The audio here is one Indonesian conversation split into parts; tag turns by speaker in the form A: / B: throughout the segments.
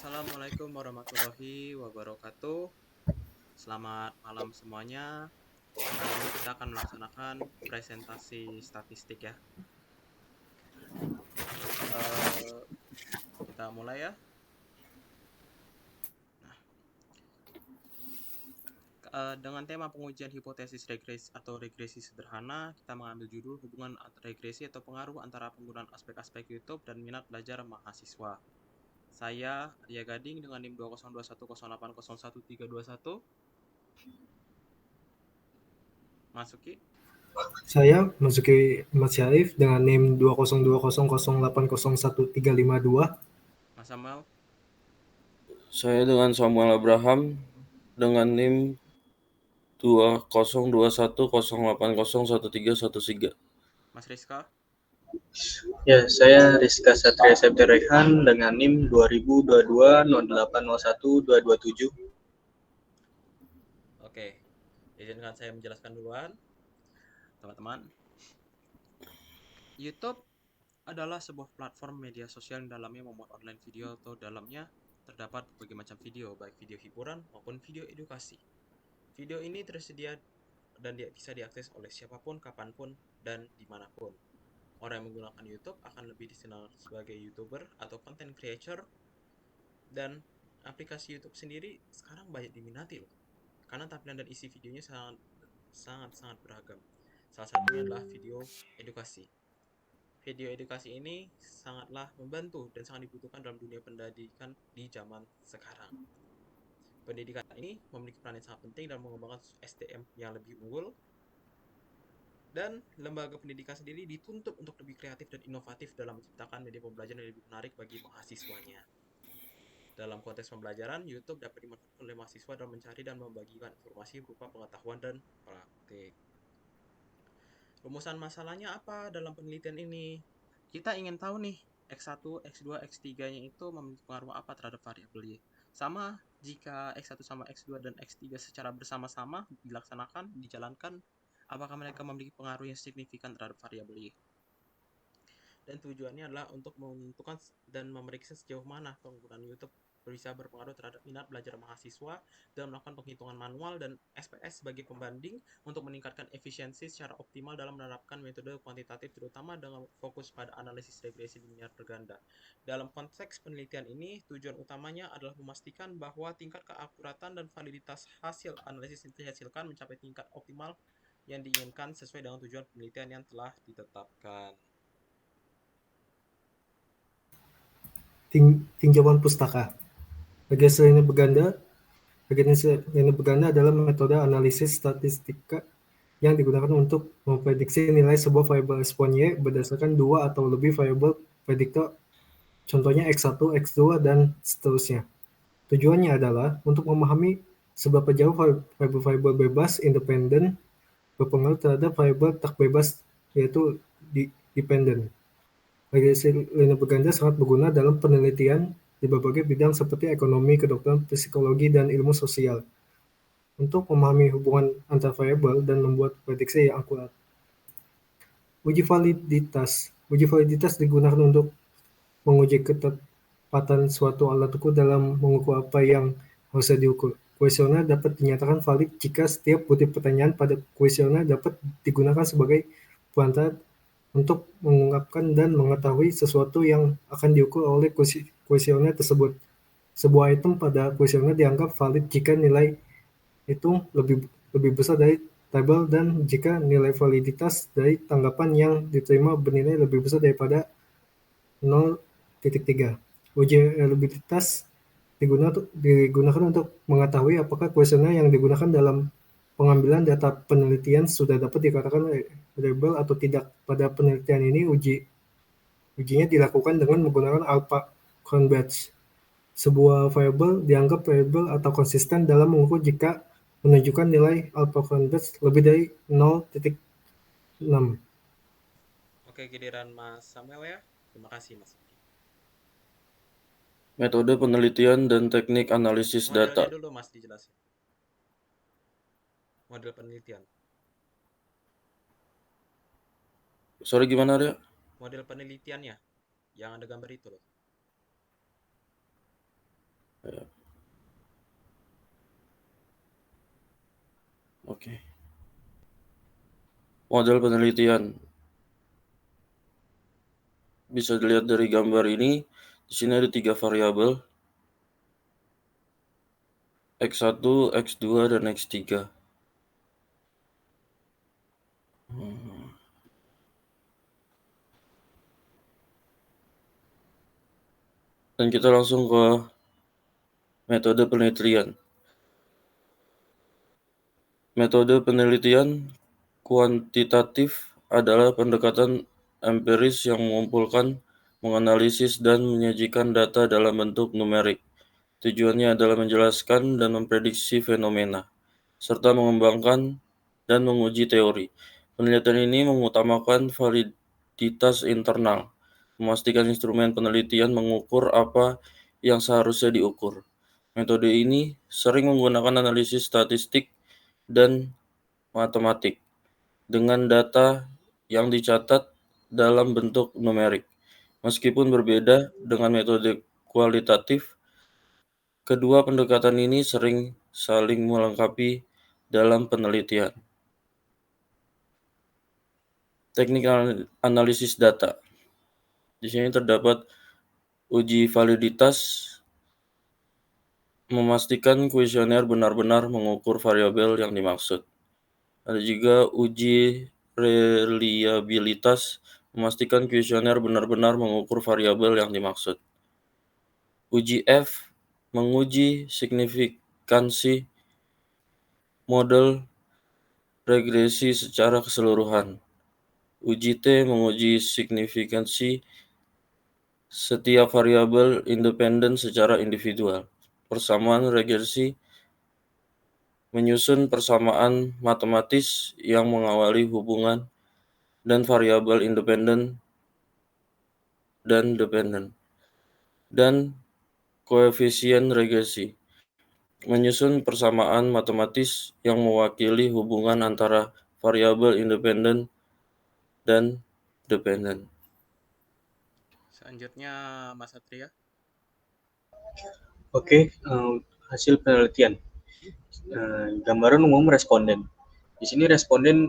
A: Assalamualaikum warahmatullahi wabarakatuh. Selamat malam semuanya. Kali ini kita akan melaksanakan presentasi statistik ya. Kita mulai ya. Dengan tema pengujian hipotesis regresi atau regresi sederhana, kita mengambil judul hubungan regresi atau pengaruh antara penggunaan aspek-aspek YouTube dan minat belajar mahasiswa. Saya Arya Gading dengan NIM 202108011321. Masuki.
B: Saya Masuki Ahmad Syarif dengan NIM 202008011352.
A: Mas Samuel.
C: Saya dengan Samuel Abraham dengan NIM 202108011313.
A: Mas Rizka.
D: Ya, saya Rizka Satria Septirehan dengan NIM 202208012227.
A: Oke, izinkan saya menjelaskan duluan, teman-teman. YouTube adalah sebuah platform media sosial yang dalamnya memuat online video atau dalamnya terdapat berbagai macam video, baik video hiburan maupun video edukasi. Video ini tersedia dan bisa diakses oleh siapapun, kapanpun, dan dimanapun. Orang yang menggunakan YouTube akan lebih dikenal sebagai YouTuber atau content creator, dan aplikasi YouTube sendiri sekarang banyak diminati loh, karena tampilan dan isi videonya sangat beragam. Salah satunya adalah video edukasi. Video edukasi ini sangatlah membantu dan sangat dibutuhkan dalam dunia pendidikan di zaman sekarang. Pendidikan ini memiliki peran yang sangat penting dalam mengembangkan SDM yang lebih unggul, dan lembaga pendidikan sendiri dituntut untuk lebih kreatif dan inovatif dalam menciptakan media pembelajaran yang lebih menarik bagi mahasiswanya. Dalam konteks pembelajaran, YouTube dapat dimanfaatkan oleh mahasiswa dalam mencari dan membagikan informasi berupa pengetahuan dan praktik. Rumusan masalahnya apa dalam penelitian ini? Kita ingin tahu nih, X1, X2, X3-nya itu memiliki pengaruh apa terhadap variabel Y. Sama jika X1 sama X2 dan X3 secara bersama-sama dijalankan, apakah mereka memiliki pengaruh yang signifikan terhadap variabel Y. Dan tujuannya adalah untuk menentukan dan memeriksa sejauh mana penggunaan YouTube bisa berpengaruh terhadap minat belajar mahasiswa dalam melakukan penghitungan manual dan SPS sebagai pembanding untuk meningkatkan efisiensi secara optimal dalam menerapkan metode kuantitatif, terutama dengan fokus pada analisis regresi linear berganda. Dalam konteks penelitian ini, tujuan utamanya adalah memastikan bahwa tingkat keakuratan dan validitas hasil analisis yang dihasilkan mencapai tingkat optimal yang diinginkan sesuai dengan tujuan penelitian yang telah ditetapkan.
B: Tinjauan pustaka. Regresi linear berganda adalah metode analisis statistika yang digunakan untuk memprediksi nilai sebuah variabel respon Y berdasarkan dua atau lebih variabel prediktor, contohnya X1, X2, dan seterusnya. Tujuannya adalah untuk memahami seberapa jauh variabel bebas independen berpengaruh terhadap variabel tak bebas, yaitu dependent. Regresi linear berganda sangat berguna dalam penelitian di berbagai bidang seperti ekonomi, kedokteran, psikologi, dan ilmu sosial untuk memahami hubungan antar variabel dan membuat prediksi yang akurat. Uji validitas. Uji validitas digunakan untuk menguji ketepatan suatu alat ukur dalam mengukur apa yang harusnya diukur. Kuesioner dapat dinyatakan valid jika setiap butir pertanyaan pada kuesioner dapat digunakan sebagai perantara untuk mengungkapkan dan mengetahui sesuatu yang akan diukur oleh kuesioner tersebut. Sebuah item pada kuesioner dianggap valid jika nilai itu lebih besar dari tabel dan jika nilai validitas dari tanggapan yang diterima bernilai lebih besar daripada 0,3. Uji reliabilitas digunakan untuk mengetahui apakah kuesioner yang digunakan dalam pengambilan data penelitian sudah dapat dikatakan reliable atau tidak. Pada penelitian ini, ujinya dilakukan dengan menggunakan alpha-Cohn batch. Sebuah variabel dianggap reliable atau konsisten dalam mengukur jika menunjukkan nilai alpha-Cohn batch lebih dari 0,6.
A: Oke, giliran Mas Samuel ya. Terima kasih, Mas.
C: Metode penelitian dan teknik analisis
A: Modelnya
C: data.
A: dulu Mas dijelasin. Model penelitian.
C: Sorry, gimana ya?
A: Model penelitiannya yang ada gambar itu loh.
C: Ya. Oke. Model penelitian. Bisa dilihat dari gambar ini, di sini ada 3 variabel, X1, X2, dan X3. Dan kita langsung ke metode penelitian. Metode penelitian kuantitatif adalah pendekatan empiris yang mengumpulkan, menganalisis, dan menyajikan data dalam bentuk numerik. Tujuannya adalah menjelaskan dan memprediksi fenomena, serta mengembangkan dan menguji teori. Penelitian ini mengutamakan validitas internal, memastikan instrumen penelitian mengukur apa yang seharusnya diukur. Metode ini sering menggunakan analisis statistik dan matematik dengan data yang dicatat dalam bentuk numerik. Meskipun berbeda dengan metode kualitatif, kedua pendekatan ini sering saling melengkapi dalam penelitian. Teknik analisis data. Di sini terdapat uji validitas, memastikan kuesioner benar-benar mengukur variabel yang dimaksud. Ada juga uji reliabilitas, memastikan kuesioner benar-benar mengukur variabel yang dimaksud. Uji F, menguji signifikansi model regresi secara keseluruhan. Uji T, menguji signifikansi setiap variabel independen secara individual. Persamaan regresi, menyusun persamaan matematis yang mengawali hubungan dan variabel independen dan dependen. Dan koefisien regresi, menyusun persamaan matematis yang mewakili hubungan antara variabel independen dan dependen.
A: Selanjutnya Mas Satria.
D: Oke, hasil penelitian. Gambaran umum responden. Di sini responden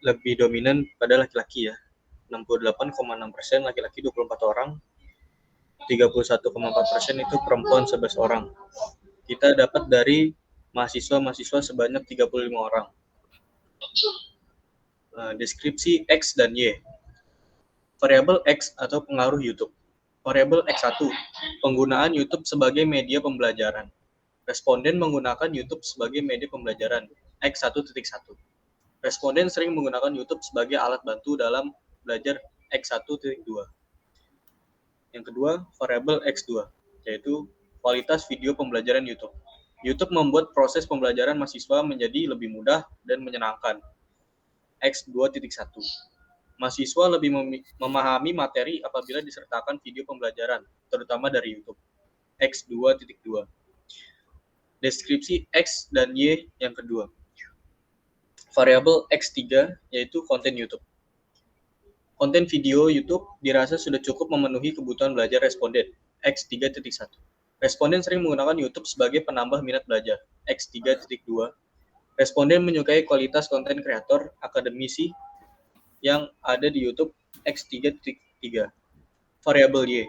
D: lebih dominan pada laki-laki ya. 68,6% laki-laki 24 orang, 31,4% itu perempuan 11 orang. Kita dapat dari mahasiswa-mahasiswa sebanyak 35 orang. Deskripsi X dan Y. Variabel X atau pengaruh YouTube. Variabel X1, penggunaan YouTube sebagai media pembelajaran. Responden menggunakan YouTube sebagai media pembelajaran, X1.1. Responden sering menggunakan YouTube sebagai alat bantu dalam belajar, X1.2. Yang kedua, variabel X2, yaitu kualitas video pembelajaran YouTube. YouTube membuat proses pembelajaran mahasiswa menjadi lebih mudah dan menyenangkan, X2.1. Mahasiswa lebih memahami materi apabila disertakan video pembelajaran, terutama dari YouTube, X2.2. Deskripsi X dan Y yang kedua. Variabel X3 yaitu konten YouTube. Konten video YouTube dirasa sudah cukup memenuhi kebutuhan belajar responden, X3.1. Responden sering menggunakan YouTube sebagai penambah minat belajar, X3.2. Responden menyukai kualitas konten kreator akademisi yang ada di YouTube, X3.3. Variabel Y,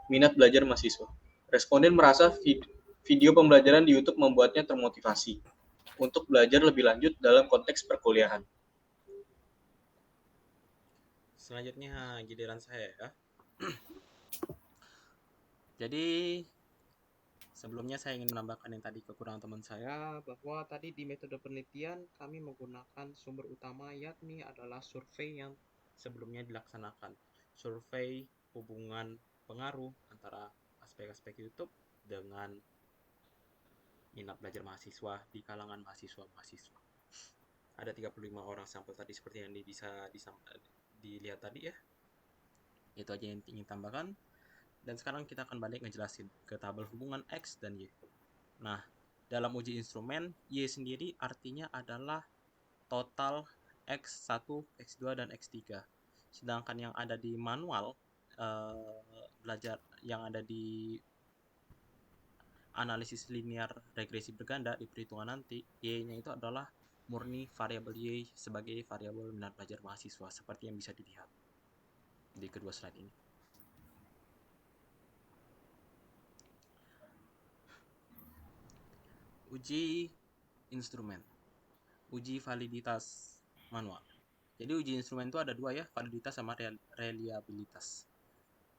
D: minat belajar mahasiswa. Responden merasa video pembelajaran di YouTube membuatnya termotivasi untuk belajar lebih lanjut dalam konteks perkuliahan.
A: Selanjutnya giliran saya ya. Jadi sebelumnya saya ingin menambahkan yang tadi kekurangan teman saya, bahwa tadi di metode penelitian kami menggunakan sumber utama yakni adalah survei yang sebelumnya dilaksanakan. Survei hubungan pengaruh antara aspek-aspek YouTube dengan minat belajar mahasiswa di kalangan mahasiswa-mahasiswa. Ada 35 orang sampel tadi seperti yang bisa dilihat tadi ya. Itu aja yang ingin tambahkan. Dan sekarang kita akan balik ngejelasin ke tabel hubungan X dan Y. Nah, dalam uji instrumen, Y sendiri artinya adalah total X1, X2, dan X3. Sedangkan yang ada di manual belajar, yang ada di analisis linear regresi berganda di perhitungan nanti, Y-nya itu adalah murni variabel Y sebagai variabel minat belajar mahasiswa seperti yang bisa dilihat di kedua slide ini. Uji instrumen, uji validitas manual. Jadi uji instrumen itu ada dua ya, validitas sama reliabilitas.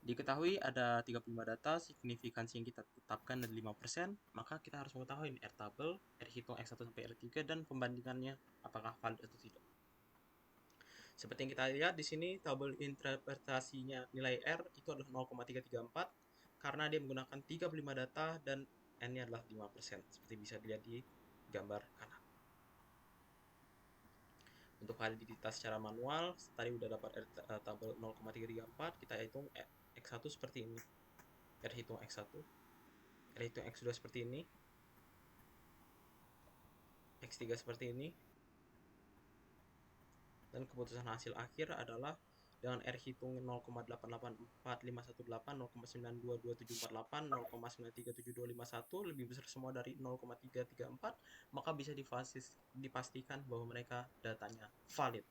A: Diketahui ada 35 data, signifikansi yang kita tetapkan dari 5%, maka kita harus mengetahui R tabel, R hitung X1 sampai R3 dan pembandingannya apakah valid atau tidak. Seperti yang kita lihat di sini tabel interpretasinya nilai R itu adalah 0,334 karena dia menggunakan 35 data dan N-nya adalah 5%, seperti bisa dilihat di gambar kanan. Untuk validitas secara manual, tadi udah dapat tabel 0,334, kita hitung X1 seperti ini, R hitung X1, R hitung X2 seperti ini, X3 seperti ini, dan keputusan hasil akhir adalah dengan R hitung 0,884518, 0,922748, 0,937251 lebih besar semua dari 0,334, maka bisa dipastikan bahwa mereka datanya valid.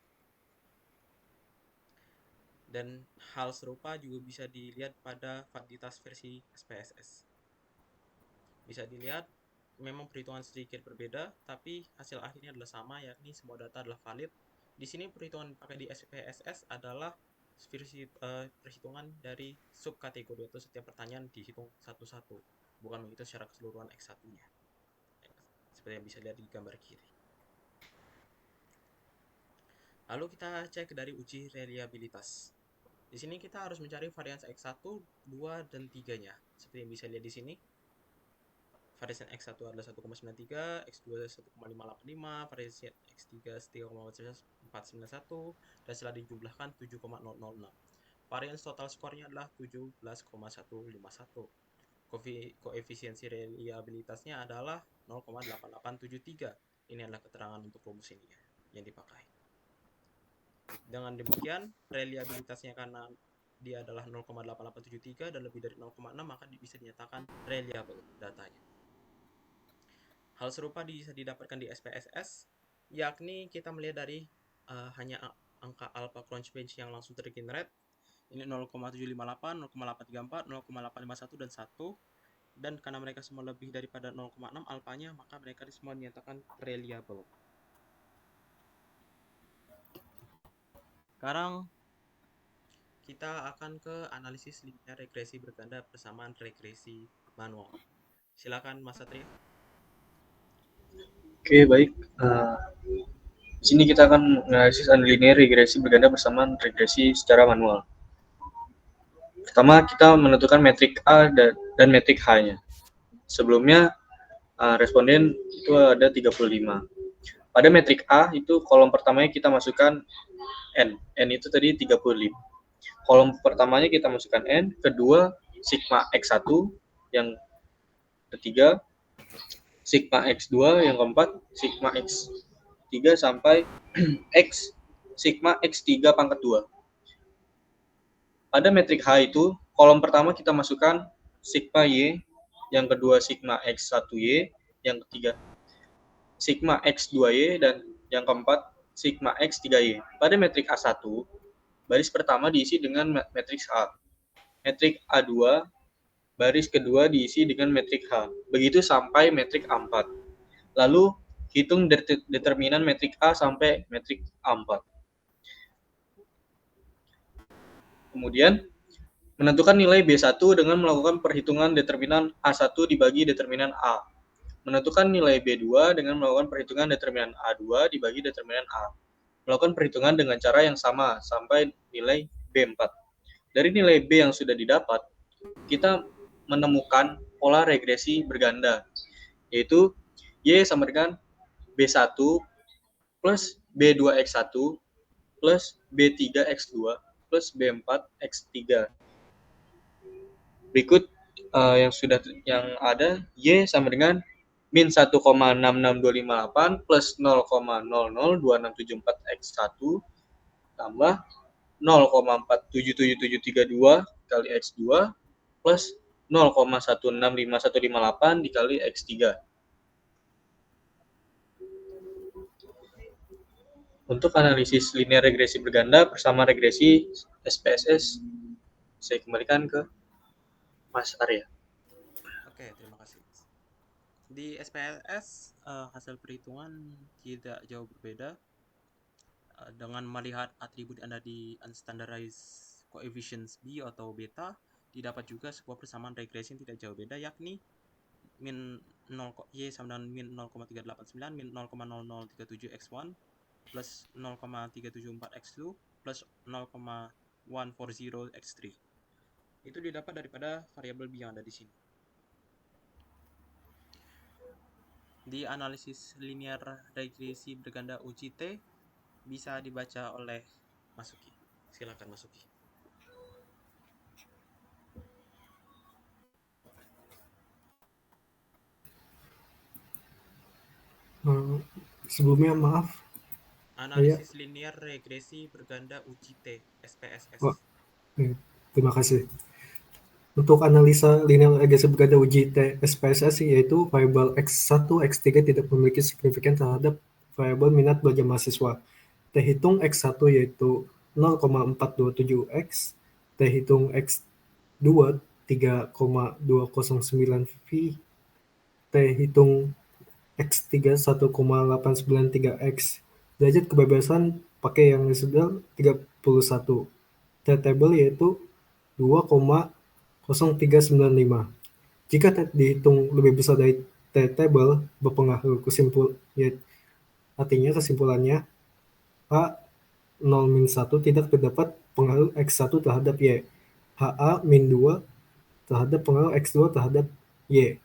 A: Dan hal serupa juga bisa dilihat pada validitas versi SPSS. Bisa dilihat memang perhitungan sedikit berbeda, tapi hasil akhirnya adalah sama, yakni semua data adalah valid. Di sini perhitungan pakai di SPSS adalah versi perhitungan dari subkategori atau setiap pertanyaan dihitung satu-satu, bukan menghitung secara keseluruhan X1-nya. Seperti yang bisa dilihat di gambar kiri. Lalu kita cek dari uji reliabilitas. Di sini kita harus mencari varians X1, 2, dan 3-nya. Seperti yang bisa dilihat di sini. Varians X1 adalah 1,93, X2 1,585, varians X3 3,491, dan setelah dijumlahkan 7,006. Varians total skornya adalah 17,151. Koefisiensi reliabilitasnya adalah 0,8873. Ini adalah keterangan untuk rumus ini yang dipakai. Dengan demikian, reliabilitasnya karena dia adalah 0,8873 dan lebih dari 0,6, maka bisa dinyatakan reliable datanya. Hal serupa bisa didapatkan di SPSS, yakni kita melihat dari hanya angka alpha crunchbench yang langsung tergenerate. Ini 0,758, 0,834, 0,851, dan 1. Dan karena mereka semua lebih daripada 0,6 alfanya, maka mereka semua dinyatakan reliable. Sekarang kita akan ke analisis linear regresi berganda persamaan regresi manual. Silakan Mas Satria.
D: Oke, baik. Di sini kita akan menganalisis linear regresi berganda bersamaan regresi secara manual. Pertama, kita menentukan metrik A dan metrik H-nya. Sebelumnya, responden itu ada 35. Pada metrik A, itu kolom pertamanya kita masukkan N. N itu tadi 35. Kolom pertamanya kita masukkan N, kedua sigma X1, yang ketiga sigma X2, yang keempat sigma X3 sampai X sigma X3 pangkat 2. Pada metrik H itu, kolom pertama kita masukkan sigma Y, yang kedua sigma X1Y, yang ketiga sigma X2Y, dan yang keempat sigma X3Y. Pada metrik A1, baris pertama diisi dengan matriks A. Metrik A2, baris kedua diisi dengan metrik H. Begitu sampai metrik A4. Lalu, hitung determinan metrik A sampai metrik A4. Kemudian, menentukan nilai B1 dengan melakukan perhitungan determinan A1 dibagi determinan A. Menentukan nilai B2 dengan melakukan perhitungan determinan A2 dibagi determinan A. Melakukan perhitungan dengan cara yang sama sampai nilai B4. Dari nilai B yang sudah didapat, kita menemukan pola regresi berganda, yaitu Y sama dengan B1 plus B2X1 plus B3X2 plus B4 X3. Berikut yang ada, Y sama dengan min 1,66258 plus 0,002674 X1 tambah 0,477732 kali X2 plus 0,165158 dikali X3. Untuk analisis linear regresi berganda bersama regresi SPSS, saya kembalikan ke Mas Arya.
A: Oke, terima kasih. Di SPSS, hasil perhitungan tidak jauh berbeda. Dengan melihat atribut Anda di unstandardized coefficients B atau beta, didapat juga sebuah persamaan regresi yang tidak jauh beda, yakni min 0, Y sama dengan min 0,389, min 0,0037 X1, plus 0,374 X2, plus 0,140 X3. Itu didapat daripada variabel B yang ada di sini. Di analisis linear regresi berganda uji T bisa dibaca oleh Masuki. Silakan Masuki.
B: Sebelumnya maaf,
A: Analisis linear regresi berganda uji T, SPSS.
B: Oh. Terima kasih. Untuk analisa linear regresi berganda uji T SPSS yaitu variabel X1, X3 tidak memiliki signifikan terhadap variabel minat belajar mahasiswa. T hitung X1 yaitu 0,427X, T hitung X2 3,209 V, T hitung X3 1,893X. Derajat kebebasan pakai yang disebut 31. T table yaitu 2,0395. Jika dihitung lebih besar dari T table berpengaruh artinya kesimpulannya H0-1 tidak terdapat pengaruh X1 terhadap Y. HA-2 terhadap pengaruh X2 terhadap Y.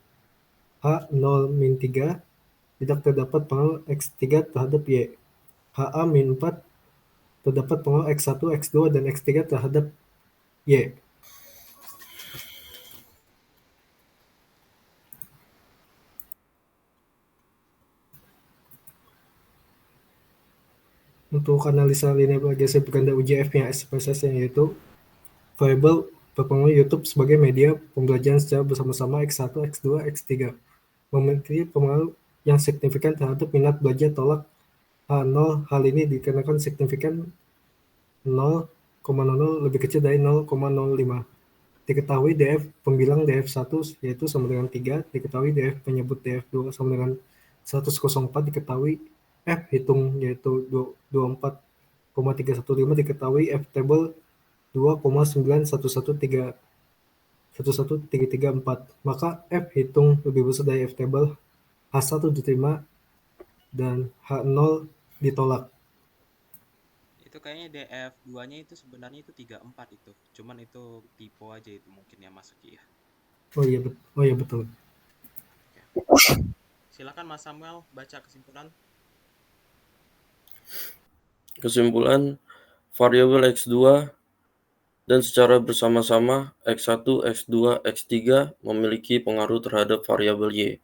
B: H0-3 tidak terdapat pengaruh X3 terhadap Y. HA-4 terdapat pengaruh X1, X2, dan X3 terhadap Y. Untuk analisa linear regresi berganda uji F-nya SPSS yaitu variabel berpengaruh YouTube sebagai media pembelajaran secara bersama-sama X1, X2, X3 memiliki pengaruh yang signifikan terhadap minat belajar tolak H0. Hal ini dikarenakan signifikan 0,00 lebih kecil dari 0,05. Diketahui DF pembilang DF1 yaitu sama dengan 3, diketahui DF penyebut DF2 sama dengan 104, diketahui F hitung yaitu 24,315, diketahui F table 2,911334. Maka F hitung lebih besar dari F table, H1 diterima dan H0 ditolak.
A: Itu kayaknya DF2-nya itu sebenarnya itu 34 itu. Cuman itu typo aja itu mungkin ya Masuki ya.
B: Oh iya betul.
A: Oke. Silakan Mas Samuel baca kesimpulan.
C: Kesimpulan, variabel X2 dan secara bersama-sama X1, X2, X3 memiliki pengaruh terhadap variabel Y.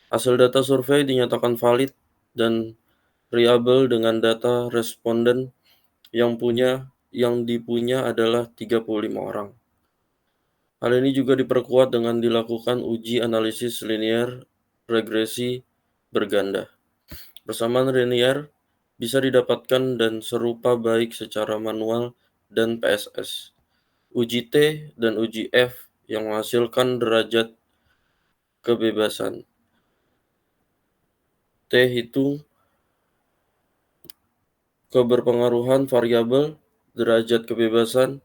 C: Hasil data survei dinyatakan valid dan reliable dengan data responden yang dipunya adalah 35 orang. Hal ini juga diperkuat dengan dilakukan uji analisis linear regresi berganda. Persamaan linear bisa didapatkan dan serupa baik secara manual dan PSS. Uji T dan uji F yang menghasilkan derajat kebebasan. T hitung keberpengaruhan variabel, derajat kebebasan,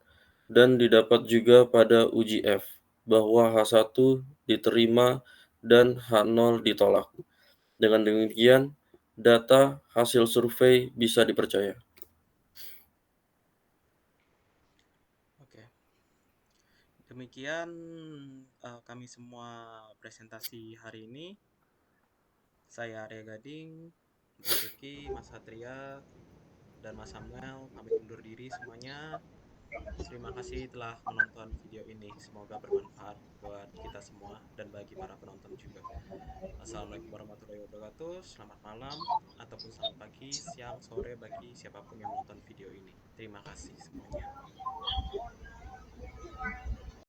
C: dan didapat juga pada uji F, bahwa H1 diterima dan H0 ditolak. Dengan demikian, data hasil survei bisa dipercaya.
A: Oke. Demikian kami semua presentasi hari ini. Saya Arya Gading, Masuki, Mas Satria, dan Mas Samuel pamit undur diri semuanya. Terima kasih telah menonton video ini. Semoga bermanfaat buat kita semua dan bagi para penonton juga. Assalamualaikum warahmatullahi wabarakatuh. Selamat malam ataupun selamat pagi, siang, sore bagi siapapun yang menonton video ini. Terima kasih semuanya.